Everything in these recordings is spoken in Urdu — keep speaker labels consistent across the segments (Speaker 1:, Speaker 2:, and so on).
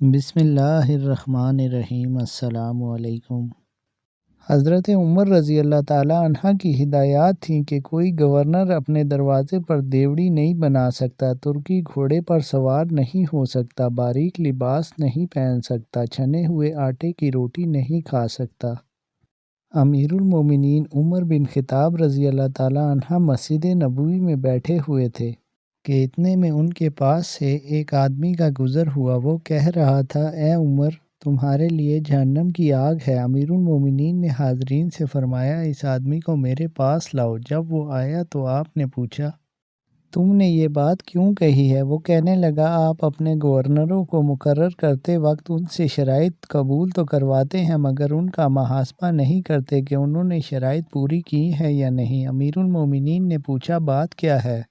Speaker 1: بسم اللہ الرحمن الرحیم۔ السلام علیکم۔ حضرت عمر رضی اللہ تعالیٰ عنہ کی ہدایات تھیں کہ کوئی گورنر اپنے دروازے پر دیوڑی نہیں بنا سکتا، ترکی گھوڑے پر سوار نہیں ہو سکتا، باریک لباس نہیں پہن سکتا، چھنے ہوئے آٹے کی روٹی نہیں کھا سکتا۔ امیر المومنین عمر بن خطاب رضی اللہ تعالیٰ عنہ مسجد نبوی میں بیٹھے ہوئے تھے کہ اتنے میں ان کے پاس سے ایک آدمی کا گزر ہوا۔ وہ کہہ رہا تھا، اے عمر، تمہارے لیے جہنم کی آگ ہے۔ امیر المومنین نے حاضرین سے فرمایا، اس آدمی کو میرے پاس لاؤ۔ جب وہ آیا تو آپ نے پوچھا، تم نے یہ بات کیوں کہی ہے؟ وہ کہنے لگا، آپ اپنے گورنروں کو مقرر کرتے وقت ان سے شرائط قبول تو کرواتے ہیں مگر ان کا محاسبہ نہیں کرتے کہ انہوں نے شرائط پوری کی ہیں یا نہیں۔ امیر المومنین نے پوچھا، بات کیا ہے؟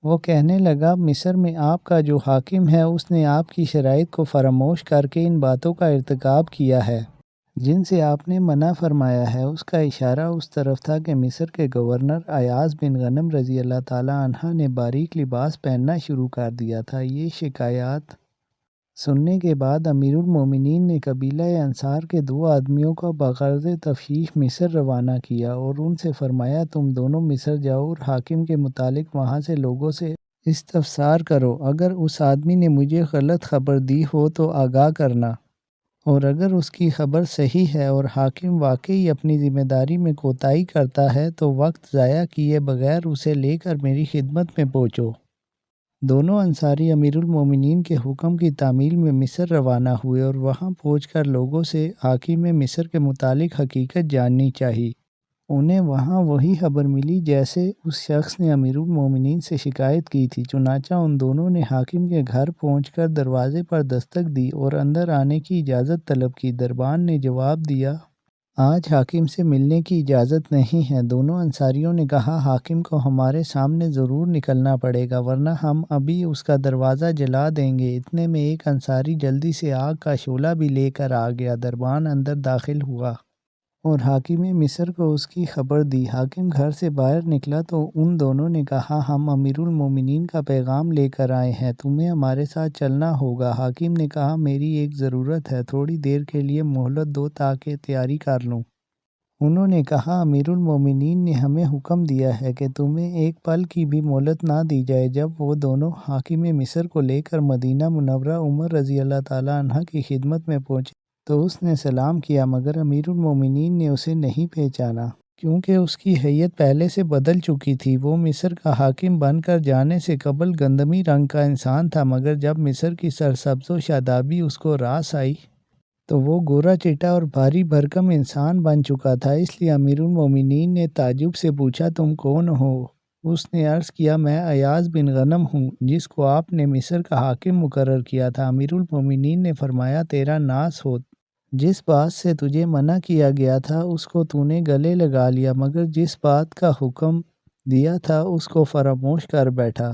Speaker 1: وہ کہنے لگا، مصر میں آپ کا جو حاکم ہے اس نے آپ کی شرائط کو فراموش کر کے ان باتوں کا ارتکاب کیا ہے جن سے آپ نے منع فرمایا ہے۔ اس کا اشارہ اس طرف تھا کہ مصر کے گورنر ایاز بن غنم رضی اللہ تعالیٰ عنہ نے باریک لباس پہننا شروع کر دیا تھا۔ یہ شکایات سننے کے بعد امیر المومنین نے قبیلہ انصار کے 2 آدمیوں کو بغرض تفتیش مصر روانہ کیا اور ان سے فرمایا، تم دونوں مصر جاؤ اور حاکم کے متعلق وہاں سے لوگوں سے استفسار کرو۔ اگر اس آدمی نے مجھے غلط خبر دی ہو تو آگاہ کرنا، اور اگر اس کی خبر صحیح ہے اور حاکم واقعی اپنی ذمہ داری میں کوتاہی کرتا ہے تو وقت ضائع کیے بغیر اسے لے کر میری خدمت میں پہنچو۔ دونوں انصاری امیر المومنین کے حکم کی تعمیل میں مصر روانہ ہوئے اور وہاں پہنچ کر لوگوں سے حاکم مصر کے متعلق حقیقت جاننی چاہی۔ انہیں وہاں وہی خبر ملی جیسے اس شخص نے امیر المومنین سے شکایت کی تھی۔ چنانچہ ان دونوں نے حاکم کے گھر پہنچ کر دروازے پر دستک دی اور اندر آنے کی اجازت طلب کی۔ دربان نے جواب دیا، آج حاکم سے ملنے کی اجازت نہیں ہے۔ دونوں انصاریوں نے کہا، حاکم کو ہمارے سامنے ضرور نکلنا پڑے گا ورنہ ہم ابھی اس کا دروازہ جلا دیں گے۔ اتنے میں ایک انصاری جلدی سے آگ کا شعلہ بھی لے کر آ گیا۔ دربان اندر داخل ہوا اور حاکم مصر کو اس کی خبر دی۔ حاکم گھر سے باہر نکلا تو ان دونوں نے کہا، ہم امیر المومنین کا پیغام لے کر آئے ہیں، تمہیں ہمارے ساتھ چلنا ہوگا۔ حاکم نے کہا، میری ایک ضرورت ہے، تھوڑی دیر کے لیے مہلت دو تاکہ تیاری کر لوں۔ انہوں نے کہا، امیر المومنین نے ہمیں حکم دیا ہے کہ تمہیں ایک پل کی بھی مہلت نہ دی جائے۔ جب وہ دونوں حاکم مصر کو لے کر مدینہ منورہ عمر رضی اللہ تعالیٰ عنہ کی خدمت میں پہنچے تو اس نے سلام کیا مگر امیر المومنین نے اسے نہیں پہچانا کیونکہ اس کی حیت پہلے سے بدل چکی تھی۔ وہ مصر کا حاکم بن کر جانے سے قبل گندمی رنگ کا انسان تھا مگر جب مصر کی سرسبز و شادابی اس کو راس آئی تو وہ گورا چٹا اور بھاری بھرکم انسان بن چکا تھا۔ اس لیے امیر المومنین نے تعجب سے پوچھا، تم کون ہو؟ اس نے عرض کیا، میں ایاز بن غنم ہوں جس کو آپ نے مصر کا حاکم مقرر کیا تھا۔ امیر المومنین نے فرمایا، تیرا ناس ہو، جس بات سے تجھے منع کیا گیا تھا اس کو تو نے گلے لگا لیا مگر جس بات کا حکم دیا تھا اس کو فراموش کر بیٹھا۔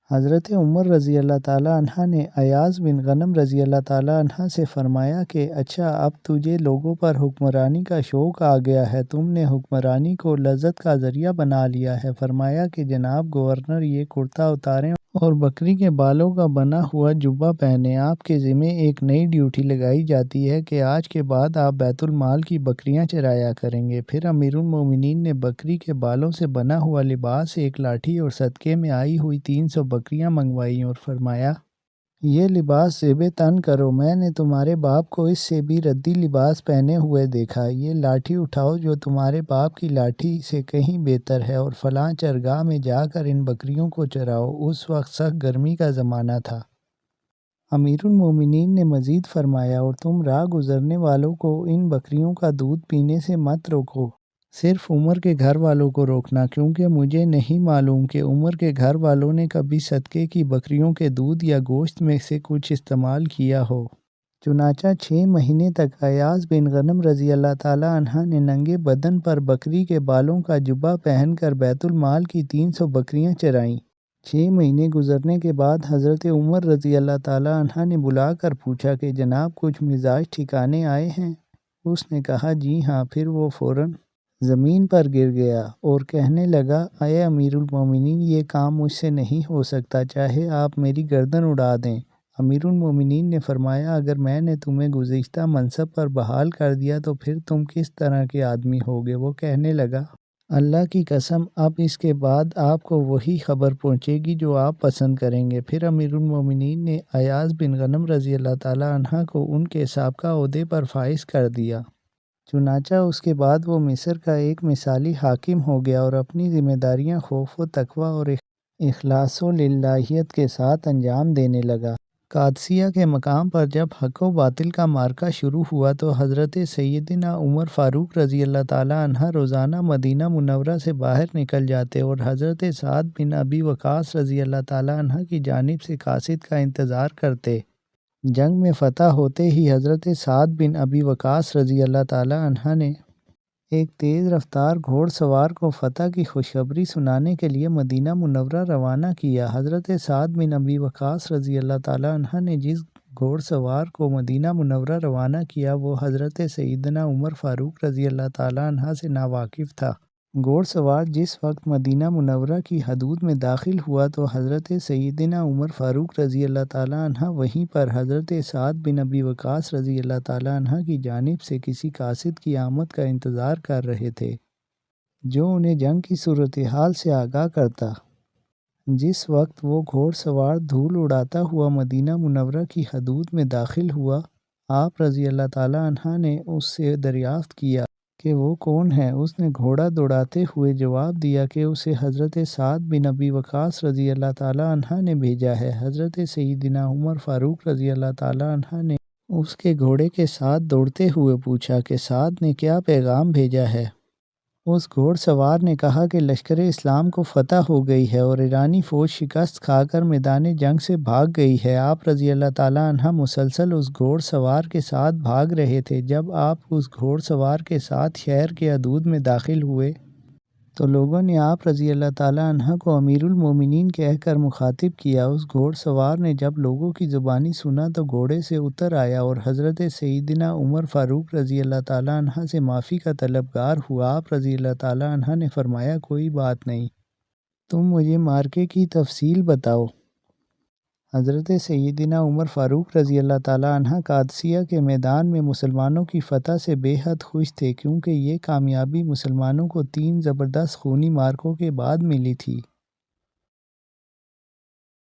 Speaker 1: حضرت عمر رضی اللہ تعالیٰ عنہ نے ایاز بن غنم رضی اللہ تعالیٰ عنہ سے فرمایا کہ اچھا، اب تجھے لوگوں پر حکمرانی کا شوق آ گیا ہے، تم نے حکمرانی کو لذت کا ذریعہ بنا لیا ہے۔ فرمایا کہ جناب گورنر، یہ کرتا اتاریں اور بکری کے بالوں کا بنا ہوا جبہ پہنیں۔ آپ کے ذمہ ایک نئی ڈیوٹی لگائی جاتی ہے کہ آج کے بعد آپ بیت المال کی بکریاں چرایا کریں گے۔ پھر امیر المومنین نے بکری کے بالوں سے بنا ہوا لباس، ایک لاٹھی اور صدقے میں آئی ہوئی 300 بکریاں منگوائیں اور فرمایا، یہ لباس زیب تن کرو، میں نے تمہارے باپ کو اس سے بھی ردی لباس پہنے ہوئے دیکھا۔ یہ لاٹھی اٹھاؤ جو تمہارے باپ کی لاٹھی سے کہیں بہتر ہے اور فلاں چرگاہ میں جا کر ان بکریوں کو چراؤ۔ اس وقت سخت گرمی کا زمانہ تھا۔ امیر المومنین نے مزید فرمایا، اور تم راہ گزرنے والوں کو ان بکریوں کا دودھ پینے سے مت روکو، صرف عمر کے گھر والوں کو روکنا، کیونکہ مجھے نہیں معلوم کہ عمر کے گھر والوں نے کبھی صدقے کی بکریوں کے دودھ یا گوشت میں سے کچھ استعمال کیا ہو۔ چنانچہ 6 مہینے تک ایاز بن غنم رضی اللہ تعالیٰ عنہ نے ننگے بدن پر بکری کے بالوں کا جبہ پہن کر بیت المال کی 300 بکریاں چرائیں۔ 6 مہینے گزرنے کے بعد حضرت عمر رضی اللہ تعالیٰ عنہ نے بلا کر پوچھا کہ جناب کچھ مزاج ٹھکانے آئے ہیں؟ اس نے کہا، جی ہاں۔ پھر وہ فوراً زمین پر گر گیا اور کہنے لگا، اے امیر المومنین، یہ کام مجھ سے نہیں ہو سکتا، چاہے آپ میری گردن اڑا دیں۔ امیر المومنین نے فرمایا اگر میں نے تمہیں گزشتہ منصب پر بحال کر دیا تو پھر تم کس طرح کے آدمی ہوگے؟ وہ کہنے لگا اللہ کی قسم اب اس کے بعد آپ کو وہی خبر پہنچے گی جو آپ پسند کریں گے۔ پھر امیر المومنین نے ایاز بن غنم رضی اللہ تعالیٰ عنہ کو ان کے سابقہ عہدے پر فائز کر دیا۔ چنانچہ اس کے بعد وہ مصر کا ایک مثالی حاکم ہو گیا اور اپنی ذمہ داریاں خوف و تقوی اور اخلاص و للہیت کے ساتھ انجام دینے لگا۔ قادسیہ کے مقام پر جب حق و باطل کا معرکہ شروع ہوا تو حضرت سیدنا عمر فاروق رضی اللہ تعالیٰ عنہ روزانہ مدینہ منورہ سے باہر نکل جاتے اور حضرت سعد بن ابی وقاص رضی اللہ تعالیٰ عنہ کی جانب سے قاصد کا انتظار کرتے۔ جنگ میں فتح ہوتے ہی حضرت سعد بن ابی وقاص رضی اللہ تعالیٰ عنہ نے ایک تیز رفتار گھوڑ سوار کو فتح کی خوشخبری سنانے کے لیے مدینہ منورہ روانہ کیا۔ حضرت سعد بن ابی وقاص رضی اللہ تعالیٰ عنہ نے جس گھوڑ سوار کو مدینہ منورہ روانہ کیا وہ حضرت سیدنا عمر فاروق رضی اللہ تعالیٰ عنہ سے ناواقف تھا۔ گھوڑ سوار جس وقت مدینہ منورہ کی حدود میں داخل ہوا تو حضرت سیدنا عمر فاروق رضی اللہ تعالیٰ عنہ وہیں پر حضرت سعد بن ابی وقاص رضی اللہ تعالیٰ عنہ کی جانب سے کسی قاصد کی آمد کا انتظار کر رہے تھے جو انہیں جنگ کی صورتحال سے آگاہ کرتا۔ جس وقت وہ گھوڑ سوار دھول اڑاتا ہوا مدینہ منورہ کی حدود میں داخل ہوا، آپ رضی اللہ تعالیٰ عنہ نے اس سے دریافت کیا کہ وہ کون ہے؟ اس نے گھوڑا دوڑاتے ہوئے جواب دیا کہ اسے حضرت سعد بن ابی وقاص رضی اللہ تعالیٰ عنہ نے بھیجا ہے۔ حضرت سیدنا عمر فاروق رضی اللہ تعالیٰ عنہ نے اس کے گھوڑے کے ساتھ دوڑتے ہوئے پوچھا کہ سعد نے کیا پیغام بھیجا ہے؟ اس گھوڑ سوار نے کہا کہ لشکر اسلام کو فتح ہو گئی ہے اور ایرانی فوج شکست کھا کر میدان جنگ سے بھاگ گئی ہے۔ آپ رضی اللہ تعالیٰ عنہ مسلسل اس گھوڑ سوار کے ساتھ بھاگ رہے تھے۔ جب آپ اس گھوڑ سوار کے ساتھ شہر کے حدود میں داخل ہوئے تو لوگوں نے آپ رضی اللہ تعالیٰ عنہ کو امیر المومنین کہہ کر مخاطب کیا۔ اس گھوڑ سوار نے جب لوگوں کی زبانی سنا تو گھوڑے سے اتر آیا اور حضرت سیدنا عمر فاروق رضی اللہ تعالیٰ عنہ سے معافی کا طلبگار ہوا۔ آپ رضی اللہ تعالیٰ عنہ نے فرمایا کوئی بات نہیں، تم مجھے معرکے کی تفصیل بتاؤ۔ حضرت سیدنا عمر فاروق رضی اللہ تعالیٰ عنہ قادسیہ کے میدان میں مسلمانوں کی فتح سے بے حد خوش تھے کیونکہ یہ کامیابی مسلمانوں کو 3 زبردست خونی معرکوں کے بعد ملی تھی۔